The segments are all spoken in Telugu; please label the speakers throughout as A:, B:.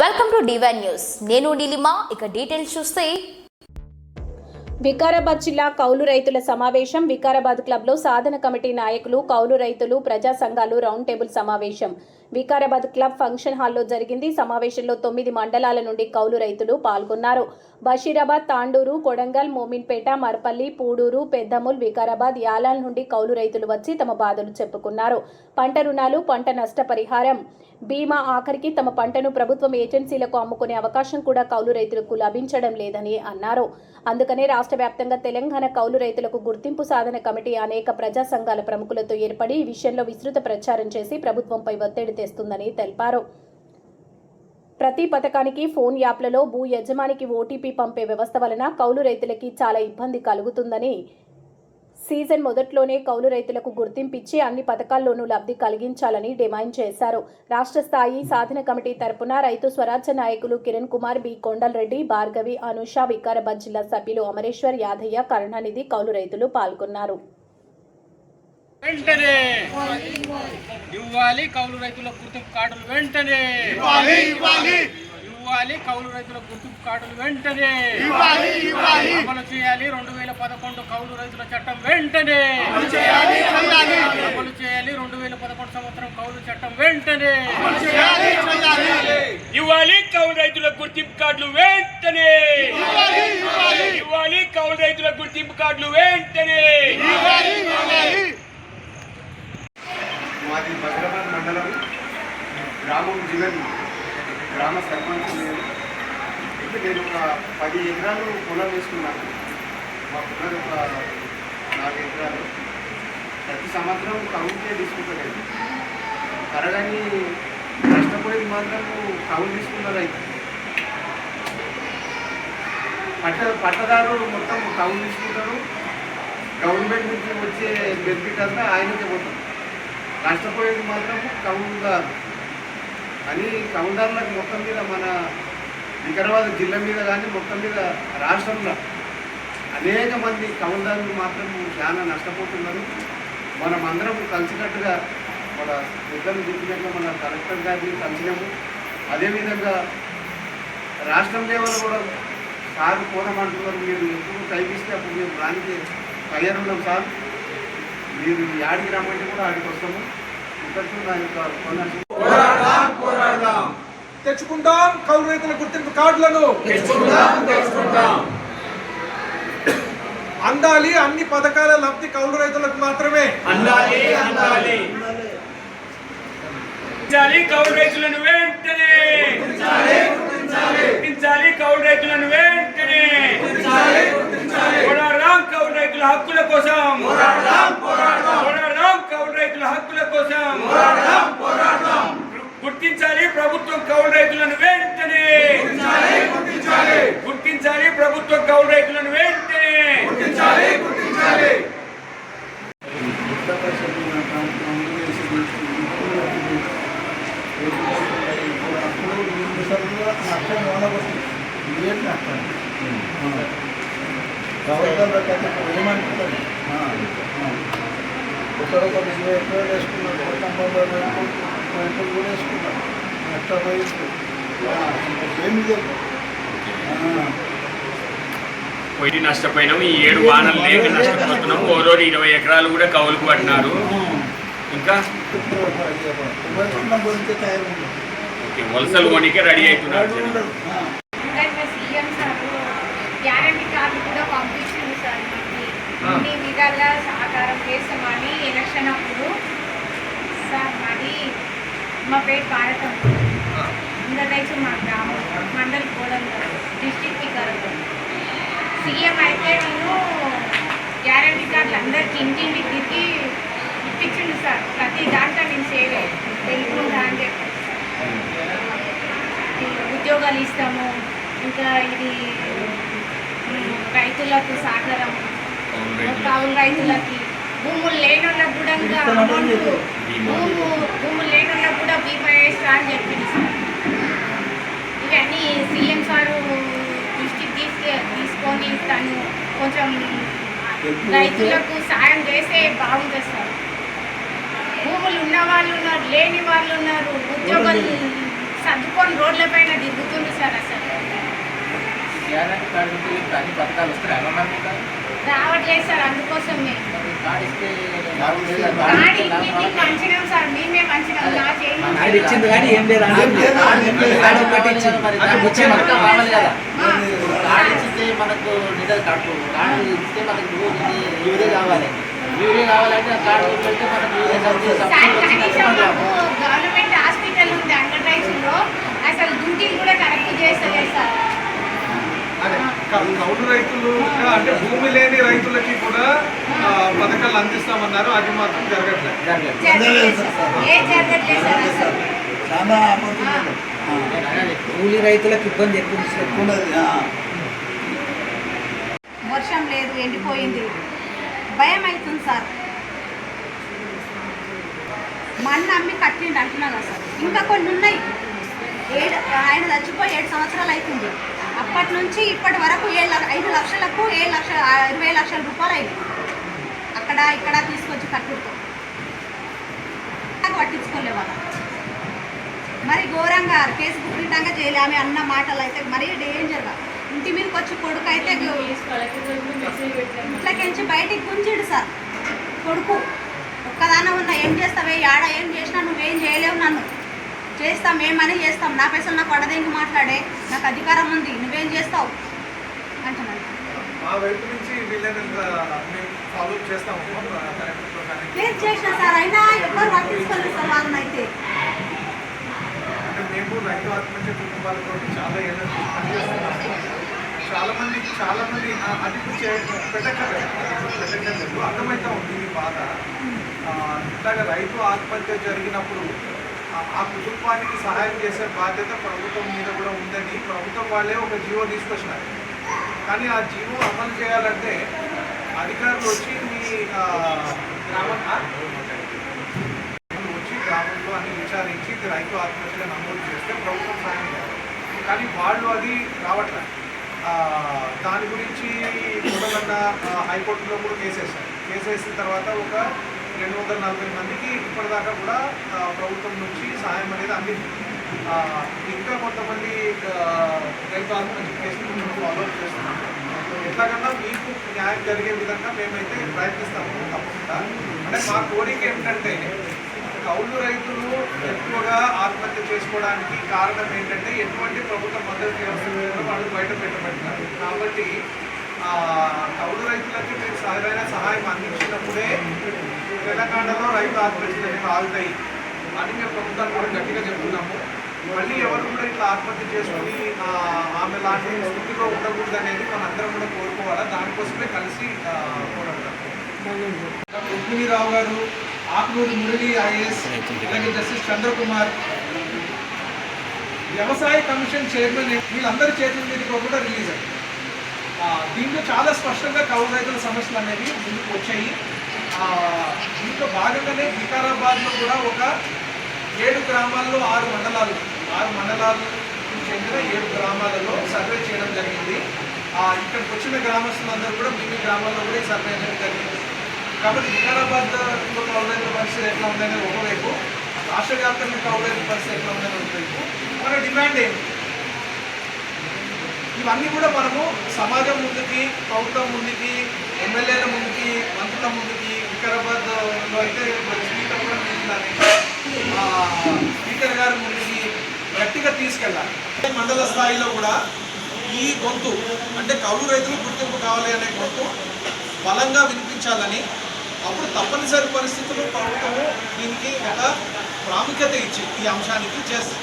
A: Welcome to divine news. నేను నీలిమా. ఇక డీటెయిల్స్ చూస్తే
B: వికారాబాద్ జిల్లా కౌలు రైతుల సమావేశం. వికారాబాద్ క్లబ్లో సాధన కమిటీ నాయకులు, కౌలు రైతులు, ప్రజా సంఘాలు రౌండ్ టేబుల్ సమావేశం వికారాబాద్ క్లబ్ ఫంక్షన్ హాల్లో జరిగింది. సమావేశంలో 9 మండలాల నుండి కౌలు రైతులు పాల్గొన్నారు. బషీరాబాద్, తాండూరు, కొడంగల్, మోమిన్పేట, మర్పల్లి, పూడూరు, పెద్దముల్, వికారాబాద్, యాలాల్ నుండి కౌలు రైతులు వచ్చి తమ బాధలు చెప్పుకున్నారు. పంట రుణాలు, పంట నష్టపరిహారం, బీమా, ఆఖరికి తమ పంటను ప్రభుత్వం ఏజెన్సీలకు అమ్ముకునే అవకాశం కూడా కౌలు రైతులకు లభించడం లేదని అన్నారు. అందుకనే రాష్ట్ర వ్యాప్తంగా తెలంగాణ కౌలు రైతులకు గుర్తింపు సాధన కమిటీ అనేక ప్రజా సంఘాల ప్రముఖులతో ఏర్పడి ఈ విషయంలో విస్తృత ప్రచారం చేసి ప్రభుత్వంపై ఒత్తిడి తెస్తుందని తెలిపారు. ప్రతి పథకానికి ఫోన్ యాప్లలో భూ యజమానికి ఓటీపీ పంపే వ్యవస్థ వలన కౌలు రైతులకి చాలా ఇబ్బంది కలుగుతుందని, సీజన్ మొదట్లోనే కౌలు రైతులకు గుర్తింపిచ్చి అన్ని పథకాల్లోనూ లబ్ధి కలిగించాలని డిమాండ్ చేశారు. రాష్ట్ర స్థాయి సాధన కమిటీ తరపున రైతు స్వరాజ్య నాయకులు కిరణ్ కుమార్, బి కొండలరెడ్డి, భార్గవి, అనుష, వికారాబాద్ జిల్లా సభ్యులు అమరేశ్వర్, యాదయ్య, కరుణానిధి, కౌలు రైతులు పాల్గొన్నారు.
C: వెంటనే ఇవ్వాలి కౌలు రైతుల గుర్తింపు కార్డులు, వెంటనే ఇవ్వాలి కౌలు రైతుల గుర్తింపు కార్డులు, వెంటనే అమలు చేయాలి 2011 కౌలు రైతుల చట్టం, వెంటనే అమలు చేయాలి 2011 సంవత్సరం కౌలు చట్టం, వెంటనే ఇవ్వాలి కౌలు రైతుల గుర్తింపు కార్డులు, వెంటనే ఇవ్వాలి కౌలు రైతుల గుర్తింపు కార్డులు, వెంటనే.
D: మాది బషీరాబాద్ మండలం గ్రామం జిల్లాని గ్రామ సర్పంచ్ నేను ఒక 10 ఎకరాలు పొలం వేసుకున్నాను. మా పొలం ఒక 4 ఎకరాలు. ప్రతి సంవత్సరం కౌలుకే తీసుకుంటలేదు. కరగాని నష్టపోయేది మాత్రం కౌలు తీసుకున్నారు. అయితే పట్టదారు మొత్తం కౌలు తీసుకుంటారు. గవర్నమెంట్ నుంచి వచ్చే బెనిఫిట్ అంతా ఆయనకే పోతారు. నష్టపోయేది మాత్రం కౌలుదారు అని కౌలుదారులకు మొత్తం మీద మన వికారాబాద్ జిల్లా మీద కానీ మొత్తం మీద రాష్ట్రంలో అనేక మంది కౌలుదారులు మాత్రం చాలా నష్టపోతున్నారు. మనం అందరం కలిసికట్టుగా మన పెద్దలు చెప్పినట్టుగా మన కలెక్టర్ గారిని కలిసినాము. అదేవిధంగా రాష్ట్రం లెవెల్ కూడా సార్ పోదామంటున్నారు. మీరు ఎప్పుడు కైపిస్తే అప్పుడు మేము దానికి తయారున్నాం సార్. మీరు యాడికి రమ్మంటే కూడా ఆడికి వస్తాము.
E: తెచ్చుకుందాం కౌలు రైతుల గుర్తింపు కార్డులను, అందాలి అన్ని పథకాల లబ్ధి కౌలు రైతులకు మాత్రమే
C: అందాలి కౌలు రైతులను వెంటనే గుర్తించాలి కౌలు రైతులను వెంటనే పోరాడదాం కౌలు రైతుల హక్కుల కోసం, పోరాడదాం కౌలు రైతుల హక్కుల కోసం, గుర్తించాలి ప్రభుత్వం కౌలు రైతులను వెంటనే గుర్తించాలి ప్రభుత్వం కౌలు రైతులను వెంటనే
F: ఒకరొక 20 ఎకరాలు వేసుకున్నారు, 90 రైతులు కూడా వేసుకున్నారు. నష్టపోయింది ఏమి లేదు.
C: పోయి నష్టపోయినాము. ఈ 7 వానలు లేక నష్టపోతున్నాము. ఓరో 20 ఎకరాలు కూడా కౌలుకు పట్టినారు. ఇంకా వలసలు కొనికే రెడీ అవుతున్నారు.
G: సీఎం సార్ గ్యారంటీ కార్డు కూడా పంపించింది సార్. మాకు అన్ని విధాలుగా సహకారం చేస్తామని ఎలక్షన్ అప్పుడు సార్. మాది మా పేరు భారతం. ఇందరైతే మా గ్రామం మండల్ కోడంగల్, డిస్ట్రిక్ట్ వికారాబాద్. సీఎం అయితే నేను గ్యారంటీ కార్డులు అందరికీ ఇంటింటికి తిరిగి ఇప్పించింది సార్. ప్రతి దాంట్లో నేను సేవ్ తెలుగుంటా అని చెప్పి ఉద్యోగాలు ఇస్తాము. ఇంకా ఇది రైతులకు సహకారం, కౌలు రైతులకి, భూములు లేని వాళ్ళకు కూడా అమౌంట్, భూములు లేని వాళ్ళకు కూడా బీమా వేస్తా అని చెప్పింది సార్. ఇవన్నీ సీఎం సారు దృష్టికి తీసుకొని తను కొంచెం రైతులకు సాయం చేస్తే బాగుంటుంది సార్. భూములు ఉన్న వాళ్ళు ఉన్నారు, లేని వాళ్ళు ఉన్నారు, ఉద్యోగాలు సర్దుకొని రోడ్ల పైన తిరుగుతుంది సార్. అసలు
C: గ్యారెంటీ కార్డు ఉంటే అన్ని పథకాలు వస్తున్నాయి అలా మీకు
G: రావట్లేదు సార్. అందుకోసమే
C: కార్డు ఇస్తే
G: గాడి మేము పంచినాం సార్. మేమే పంచినాం. నా చేయి
H: ఇచ్చింది కానీ ఏం లేదు
C: కావాలి కదా. కార్డు ఇస్తే మనకు నిజం కట్టు కార్డు ఇస్తే మనకు యూరియా కావాలి. యూరియా కావాలంటే ఆ కార్డు పెడితే మనకు యూరియా
G: సార్ కనీసం మాకు గవర్నమెంట్ హాస్పిటల్ ఉంది అంగన్వాడీలో. అసలు డ్యూటీలు కూడా కరెక్ట్ చేస్తలేదు సార్.
E: అదే కౌలు రైతులు అంటే భూమి లేని రైతులకి కూడా పథకాలు అందిస్తామన్నారు. అది మాత్రం జరగట్లేదు.
G: జరగట్లేదు సార్. ఏం జరగట్లేదు సార్. అసలు
F: చాలా అబద్ధం.
H: కూలీ రైతులకు ఇబ్బంది ఎక్కువ
F: ఉన్నది.
I: వర్షం లేదు, ఎండిపోయింది. భయం అవుతుంది సార్. మన్ను అమ్మి కట్టిండి అంటున్నా కదా సార్. ఇంకా కొన్ని ఉన్నాయి. ఆయన చచ్చిపోయి 7 సంవత్సరాలు అవుతుంది. అప్పటి నుంచి ఇప్పటి వరకు 5 లక్షలకు 20 లక్షల రూపాయలు అయింది. అక్కడ ఇక్కడ తీసుకొచ్చి కట్టుతో పట్టించుకోలే వాళ్ళ. మరి ఘోరంగా కేసు పుట్టింటాక చేయలే. ఆమె అన్న మాటలు అయితే మరీ డేంజర్గా. ఇంటి మీదకి వచ్చి కొడుకు అయితే ఇంట్లోకించి బయటికి గుంజిడు సార్. కొడుకు ఒక్కదాన ఉన్నా ఏం చేస్తావే, ఆడ ఏం చేసినా నువ్వేం చేయలేవు, నన్ను చేస్తాం మేమని చేస్తాం, నా పైసలు నాకు వడదేంగి మాట్లాడే, నాకు అధికారం ఉంది, నువ్వేం చేస్తావు అంటున్నాను.
E: మా వైపు నుంచి వీళ్ళని మేము ఫాలో చేస్తాము.
I: ఏం చేసినా సార్ అయినా ఎవరు పట్టించుకోలేదు సార్ వాళ్ళని. అయితే
E: అంటే మేము రైతు ఆత్మహత్య కుటుంబాలతో చాలా ఏళ్ళ నుంచి పనిచేస్తున్నాము. చాలా మంది అది పెట్టక్కర్లేదు, అర్థమైతే ఉంది ఈ బాధ. ఇట్లాగా రైతు ఆత్మహత్య జరిగినప్పుడు ఆ కుటుంబానికి సహాయం చేసే బాధ్యత ప్రభుత్వం మీద కూడా ఉందని ప్రభుత్వం వాళ్ళే ఒక జీవో తీసుకొచ్చినారు. కానీ ఆ జీవో అమలు చేయాలంటే అధికారులు వచ్చి మీ గ్రామంలో అన్ని విచారించి ఇది రైతు ఆత్మహత్యగా నమోదు చేస్తే ప్రభుత్వం సహాయం చేయాలి. కానీ వాళ్ళు అది రావట్లేదు. దాని గురించి మొదలన్న హైకోర్టులో కూడా కేసేసారు. కేసేసిన తర్వాత ఒక 240 మందికి ఇప్పటిదాకా కూడా ప్రభుత్వం నుంచి సహాయం అనేది అందింది. ఇంకా కొంతమంది రైతు ఆత్మహత్య కేసులు మేము ఫాలోఅప్ చేస్తున్నాము. ఎట్లాగన్నా మీకు న్యాయం జరిగే విధంగా మేమైతే ప్రయత్నిస్తాము తప్పకుండా. అంటే మా కోరిక ఏమిటంటే కౌలు రైతులు ఎక్కువగా ఆత్మహత్య చేసుకోవడానికి కారణం ఏంటంటే ఎటువంటి ప్రభుత్వ మద్దతు వ్యవస్థ వాళ్ళు బయట పెట్టబట్టినారు. కాబట్టి కౌలు రైతులకి మీరు సరైన సహాయం అందించినప్పుడే తెలంగాణలో రైతు ఆత్మహత్యలు అనేవి ఆగుతాయి అని మేము ప్రభుత్వాన్ని కూడా గట్టిగా చెప్తున్నాము. మళ్ళీ ఎవరు కూడా ఇట్లా ఆత్మహత్య చేసుకుని ఆమె లాంటి స్థితిలో ఉండకూడదు అనేది మనందరం కూడా కోరుకోవాలా. దానికోసమే కలిసి పోరాడతాం. రుక్మిణీరావు గారు, ఆకునూరి మురళి ఐఏఎస్, అలాగే జస్టిస్ చంద్రకుమార్, వ్యవసాయ కమిషన్ చైర్మన్, వీళ్ళందరి చేతుల మీదకి కూడా రిలీజ్ అయ్యింది. దీంట్లో చాలా స్పష్టంగా కౌలు రైతుల సమస్యలు అనేవి ముందుకు వచ్చాయి. దీంట్లో భాగంగానే వికారాబాద్లో కూడా ఒక 7 గ్రామాల్లో 6 మండలాలకు చెందిన 7 గ్రామాలలో సర్వే చేయడం జరిగింది. ఇక్కడికి వచ్చిన గ్రామస్తులందరూ కూడా మీ గ్రామాల్లో కూడా ఈ సర్వే అనేది జరిగింది. కాబట్టి వికారాబాద్లో కౌలు రైతుల పరిస్థితి ఎట్లా ఉందనేది ఒకవైపు, రాష్ట్ర వ్యాప్తంగా కౌలు రైతుల పరిస్థితి ఎట్లా ఉందనేది ఒకవైపు, మన డిమాండ్ ఏంటి, ఇవన్నీ కూడా మనము సమాజం ముందుకి, ప్రభుత్వం ముందుకి, ఎమ్మెల్యేల ముందుకి, మంత్రుల ముందుకి, వికారాబాద్లో అయితే స్పీకర్ కూడా స్పీకర్ గారి ముందుకి గట్టిగా తీసుకెళ్ళాలి. మండల స్థాయిలో కూడా ఈ గొంతు అంటే కౌలు రైతులు గుర్తింపు కావాలి అనే గొంతు బలంగా వినిపించాలని, అప్పుడు తప్పనిసరి పరిస్థితుల్లో ప్రభుత్వము దీనికి ఒక ప్రాముఖ్యత ఇచ్చి ఈ అంశానికి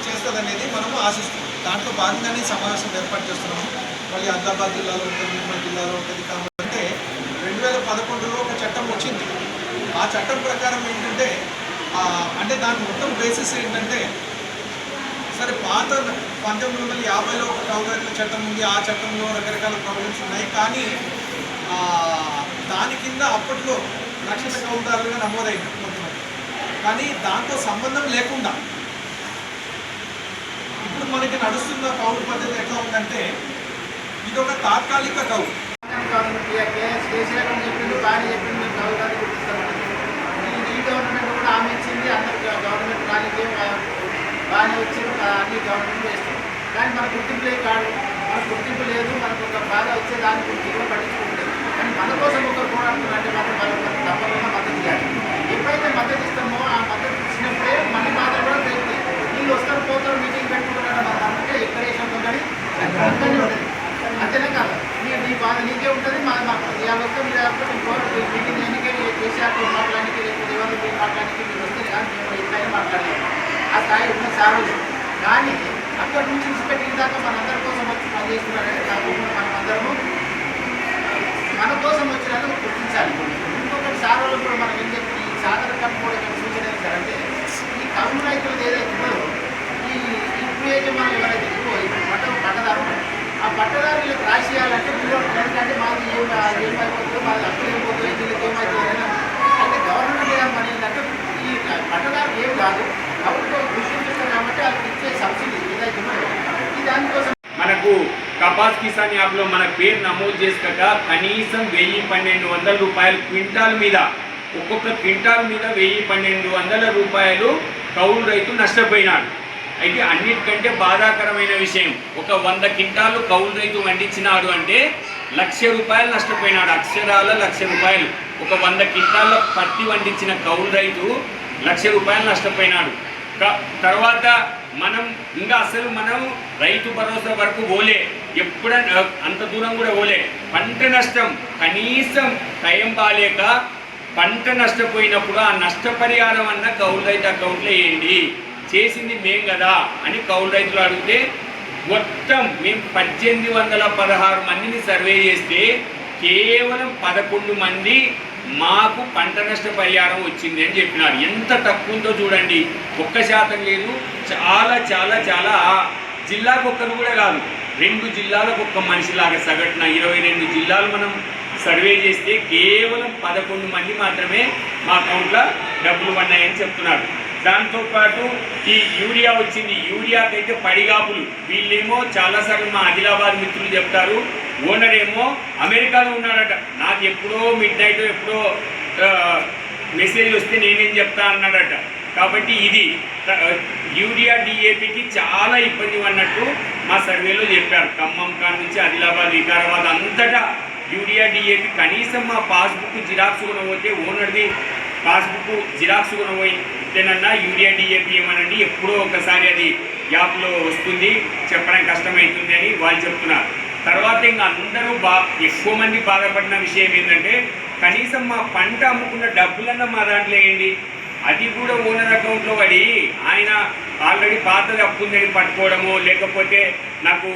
E: చేస్తుందనేది మనము ఆశిస్తున్నాం. దాంట్లో భాగంగానే సమావేశం ఏర్పాటు చేస్తున్నాము. మళ్ళీ ఆదిలాబాద్ జిల్లాలో ఉంటుంది, నిర్మల్ జిల్లాలో ఉంటుంది. కాబట్టి 2011లో ఒక చట్టం వచ్చింది. ఆ చట్టం ప్రకారం ఏంటంటే అంటే దాని మొత్తం బేసిస్ ఏంటంటే, సరే పాత 1950లో ఒక కౌలు రైతుల చట్టం ఉంది. ఆ చట్టంలో రకరకాల ప్రాబ్లమ్స్ ఉన్నాయి. కానీ దాని కింద అప్పట్లో రక్షిత కౌలుదారులుగా నమోదైంది కొంతమంది. కానీ దాంతో సంబంధం లేకుండా ఇప్పుడు మనకి నడుస్తున్న కౌలు పద్ధతి ఎట్లా ఉందంటే, ఇది ఒక తాత్కాలిక కౌలు.
C: కేసీఆర్ చెప్పింది, బాగా చెప్పింది, కౌలు గారు గుర్తిస్తామని ఈ గవర్నమెంట్ కూడా హామీ ఇచ్చింది. అందరికి గవర్నమెంట్ రానికి బాగానే వచ్చింది. మనకి గవర్నమెంట్ వేస్తాం. కానీ మన గుర్తింపులే కాదు, మనకు గుర్తింపు లేదు, మనకు ఒక బాధ వచ్చే దాని గురించి కూడా పట్టించుకుంటుంది. కానీ మన కోసం ఒకరు పోరాడుతున్నారంటే మనం వాళ్ళకి తప్పకుండా మద్దతు ఇవ్వాలి. ఎప్పుడైతే మద్దతు ఇస్తామో ఆ మద్దతు ఇచ్చినప్పుడే మన బాధలు కూడా తెలుస్తాయి. వీళ్ళు వస్తారు పోతారు మీటింగ్ పెట్టుకుంటున్నారు మన అంటే ఎక్కడ వేసినట్టు కానీ అది ఉంటుంది. అంతేనే కాదు, నీ బాధ నీకే ఉంటుంది, మాకు ఇవాళ వస్తే మీరు మీటింగ్ ఎన్నికే కేసీఆర్ మాట్లాడానికి లేకపోతే ఎవరు మీరు మాట్లాడానికి మీరు వస్తే కానీ మేము ఎట్లయినా మాట్లాడలేదు. ఆ స్థాయి ఉన్న సారోజు. కానీ అక్కడి నుంచి విడిచిపెట్టిన దాకా మనందరి కోసం వచ్చి పనిచేస్తున్నారంటే తప్పకుండా మనం అందరము మన కోసం వచ్చినందుకు గుర్తించాలి. ఇంకొకటి సారోలు కూడా మనం ఏం చెప్పి ఈ సాగర కప్ కూడా సూచన ఏంటంటే ఈ కౌలు రైతులు ఏదైతే ఉందో ఈ యజమానులు ఎవరైతే ఇప్పుడు పట్టదారు ఆ పట్టదారులకు రాసేయాలంటే మీరు ఎందుకంటే మాకు ఏమైపోతుందో మాది అప్పులు ఏమైపోతుందో వీళ్ళకి ఏమవుతుందో అంటే గవర్నమెంట్ ఏమని ఏంటంటే ఈ పట్టదారులు ఏం కాదు ప్రభుత్వం గుర్తించారు కాబట్టి వాళ్ళకి ఇచ్చే సబ్సిడీ ఏదైతే ఉన్నదో ఈ దానికోసం
J: మనకు కపాస్ కిసాన్ యాప్లో మన పేరు నమోదు చేసుకోక కనీసం 1000-1200 రూపాయలు క్వింటాల్ మీద, ఒక్కొక్క క్వింటాల్ మీద 1000-1200 రూపాయలు కౌలు రైతు నష్టపోయినాడు. అయితే అన్నిటికంటే బాధాకరమైన విషయం, ఒక 100 క్వింటాలు కౌలు రైతు పండించినాడు అంటే 1,00,000 రూపాయలు నష్టపోయినాడు. అక్షరాల 1,00,000 రూపాయలు. ఒక 100 క్వింటాల పత్తి పండించిన కౌలు రైతు 1,00,000 రూపాయలు నష్టపోయినాడు. తర్వాత మనం రైతు భరోసా వరకు పోలే, ఎప్పుడైనా అంత దూరం కూడా పోలే. పంట నష్టం కనీసం టైం బాలేక పంట నష్టపోయినప్పుడు ఆ నష్టపరిహారం అన్న కౌలు రైతు అకౌంట్లో వేయండి, చేసింది మేం కదా అని కౌలు రైతులు అడిగితే మొత్తం మేము 1816 మందిని సర్వే చేస్తే కేవలం 11 మంది మాకు పంట నష్ట పరిహారం వచ్చింది అని చెప్పినారు. ఎంత తక్కువ ఉందో చూడండి, 1% లేదు. చాలా చాలా చాలా జిల్లాకు ఒక్కరు కూడా కాదు, 2 జిల్లాలకు ఒక్క మనిషిలాగా సగటున 22 జిల్లాలు మనం సర్వే చేస్తే కేవలం 11 మంది మాత్రమే మా అకౌంట్లో డబ్బులు పడినాయని చెప్తున్నారు. దాంతోపాటు ఈ యూరియా వచ్చింది, యూరియాకైతే పడిగాపులు. వీళ్ళేమో చాలాసార్లు మా ఆదిలాబాద్ మిత్రులు చెప్తారు, ఓనర్ ఏమో అమెరికాలో ఉన్నాడట. నాకు ఎప్పుడో మిడ్ నైట్ ఎప్పుడో మెసేజ్ వస్తే నేనేం చెప్తా అన్నాడట. కాబట్టి ఇది యూరియా డిఏపికి చాలా ఇబ్బంది అన్నట్టు మా సర్వేలో చెప్పారు. ఖమ్మం కాడ నుంచి ఆదిలాబాద్, వికారాబాద్ అంతటా యూరియా డిఏపి కనీసం మా పాస్బుక్ జిరాక్స్ కొనబోతే ఓనర్ది పాస్బుక్ జిరాక్స్ కొనబోయితేనన్నా యూరియా డిఏపి ఏమనండి, ఎప్పుడో ఒకసారి అది యాప్లో వస్తుంది, చెప్పడం కష్టమవుతుంది అని వాళ్ళు చెప్తున్నారు. తర్వాత ఇంకా అందరూ ఎక్కువ మంది బాధపడిన విషయం ఏంటంటే కనీసం మా పంట అమ్ముకున్న డబ్బులన్నా మా దాంట్లో వేయండి. అది కూడా ఓనర్ అకౌంట్లో పడి ఆయన ఆల్రెడీ పాతది అప్పుందని పట్టుకోవడము, లేకపోతే నాకు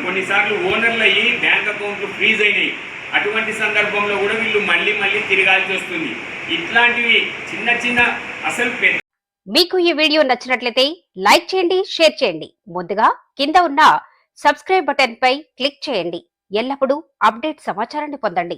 J: కొన్నిసార్లు ఓనర్లు అయ్యి బ్యాంక్ అకౌంట్లు ఫ్రీజ్ అయినాయి. అటువంటి సందర్భంలో కూడా వీళ్ళు మళ్ళీ తిరగాల్సి వస్తుంది. ఇట్లాంటివి చిన్న చిన్న అసలు
K: మీకు ఈ వీడియో నచ్చినట్లయితే లైక్ చేయండి, షేర్ చేయండి. ముందుగా కింద ఉన్న సబ్స్క్రైబ్ బటన్ పై క్లిక్ చేయండి. ఎల్లప్పుడూ అప్డేట్ సమాచారాన్ని పొందండి.